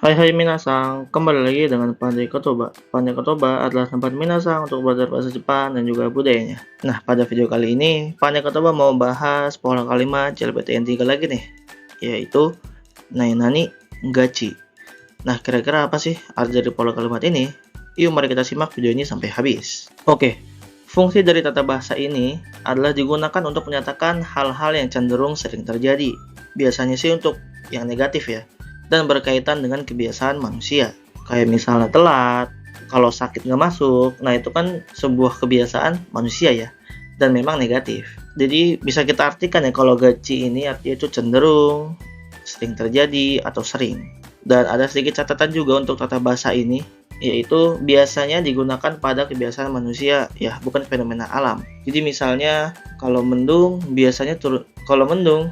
Hai hai minasang, kembali lagi dengan Pandai Kotoba. Pandai Kotoba adalah tempat minasang untuk belajar bahasa Jepang dan juga budayanya. Nah, pada video kali ini, Pandai Kotoba mau bahas pola kalimat JLPTN 3 lagi nih, yaitu Nani Gachi. Nah, kira-kira apa sih arti dari pola kalimat ini? Yuk mari kita simak video ini sampai habis. Oke, fungsi dari tata bahasa ini adalah digunakan untuk menyatakan hal-hal yang cenderung sering terjadi. Biasanya sih untuk yang negatif ya, dan berkaitan dengan kebiasaan manusia. Kayak misalnya telat, kalau sakit nggak masuk, nah itu kan sebuah kebiasaan manusia ya, dan memang negatif. Jadi bisa kita artikan ya kalau gaji ini artinya itu cenderung, sering terjadi, atau sering. Dan ada sedikit catatan juga untuk tata bahasa ini, yaitu biasanya digunakan pada kebiasaan manusia ya, bukan fenomena alam. Jadi misalnya kalau mendung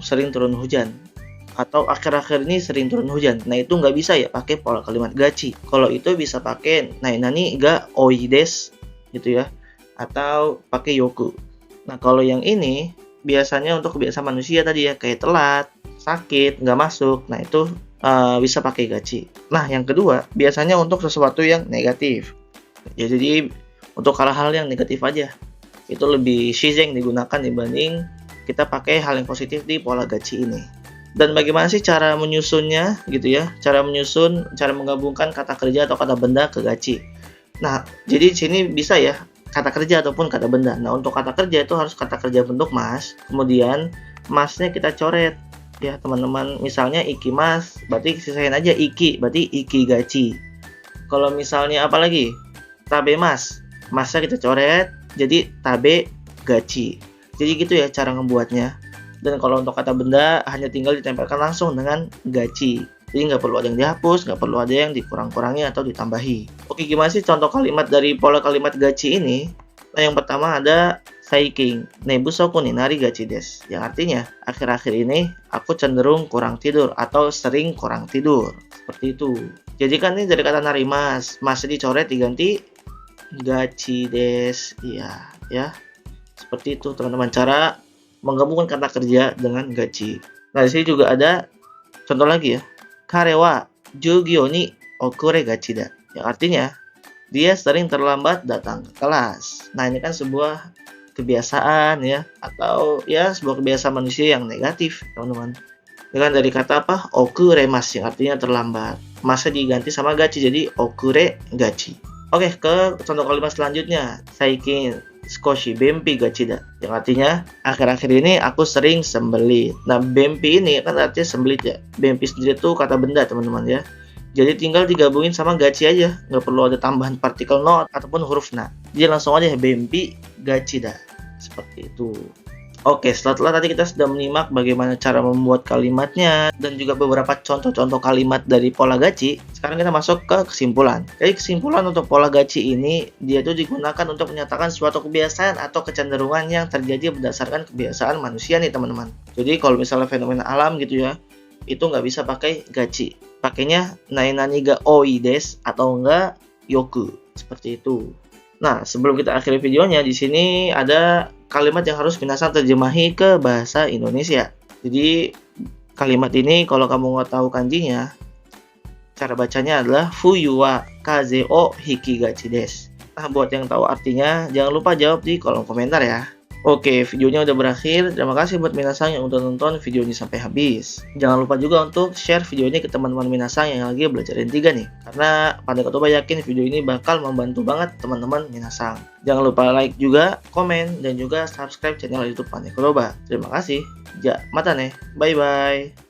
sering turun hujan, atau akhir-akhir ini sering turun hujan. Nah itu nggak bisa ya pakai pola kalimat gachi. Kalau itu bisa pakai nani ga oi desu gitu ya, atau pakai yoku. Nah kalau yang ini biasanya untuk kebiasaan manusia tadi ya, kayak telat, sakit, nggak masuk. Nah itu bisa pakai gachi. Nah yang kedua biasanya untuk sesuatu yang negatif. Ya jadi untuk hal-hal yang negatif aja itu lebih shizeng digunakan dibanding kita pakai hal yang positif di pola gachi ini. Dan bagaimana sih cara menyusunnya gitu ya? Cara menggabungkan kata kerja atau kata benda ke gachi. Nah, jadi di sini bisa ya kata kerja ataupun kata benda. Nah, untuk kata kerja itu harus kata kerja bentuk mas. Kemudian masnya kita coret ya teman-teman. Misalnya ikimas, berarti sisain aja iki, berarti iki gachi. Kalau misalnya apa lagi? Tabe mas, masnya kita coret, jadi tabe gachi. Jadi gitu ya cara ngebuatnya. Dan kalau untuk kata benda hanya tinggal ditempelkan langsung dengan gachi. Jadi nggak perlu ada yang dihapus, nggak perlu ada yang dikurang-kurangi atau ditambahi. Oke, gimana sih contoh kalimat dari pola kalimat gachi ini? Nah, yang pertama ada saiking nebusoku ni nari gachi desu. Yang artinya, akhir-akhir ini aku cenderung kurang tidur atau sering kurang tidur. Seperti itu. Jadi kan ini dari kata narimas, masih dicoret diganti gachi desu. Iya, ya. Seperti itu teman-teman cara menggabungkan kata kerja dengan gaji. Nah, di sini juga ada contoh lagi ya. Kare wa jugyo ni okure gachi da. Yang artinya, dia sering terlambat datang ke kelas. Nah, ini kan sebuah kebiasaan ya, atau ya sebuah kebiasaan manusia yang negatif, teman-teman. Dengan dari kata apa? Okure mas, yang artinya terlambat. Masnya diganti sama gachi, jadi okure gachi. Oke, ke contoh kalimat selanjutnya. Saikin skoshi bempi gachida, yang artinya akhir-akhir ini aku sering sembelit. Nah, bempi ini kan artinya sembelit ya. Bempi sendiri tuh kata benda teman-teman ya. Jadi tinggal digabungin sama gachi aja, nggak perlu ada tambahan partikel no ataupun huruf na. Jadi langsung aja bempi gachida. Seperti itu. Oke, setelah tadi kita sudah menyimak bagaimana cara membuat kalimatnya dan juga beberapa contoh-contoh kalimat dari pola gachi, sekarang kita masuk ke kesimpulan. Jadi kesimpulan untuk pola gachi ini, dia itu digunakan untuk menyatakan suatu kebiasaan atau kecenderungan yang terjadi berdasarkan kebiasaan manusia nih teman-teman. Jadi kalau misalnya fenomena alam gitu ya, itu nggak bisa pakai gachi. Pakainya nani ga oi desu atau enggak yoku. Seperti itu. Nah, sebelum kita akhiri videonya, di sini ada kalimat yang harus minasang terjemahi ke bahasa Indonesia. Jadi, kalimat ini kalau kamu nggak tahu kanjinya, cara bacanya adalah Fuyu wa kaze o hikigachi desu. Nah, buat yang tahu artinya, jangan lupa jawab di kolom komentar ya. Oke, videonya udah berakhir. Terima kasih buat minasang yang udah nonton video ini sampai habis. Jangan lupa juga untuk share video ini ke teman-teman minasang yang lagi belajar N3 nih. Karena Pandai Kotoba yakin video ini bakal membantu banget teman-teman minasang. Jangan lupa like juga, komen, dan juga subscribe channel YouTube Pandai Kotoba. Terima kasih. Ja, mata nih. Bye-bye.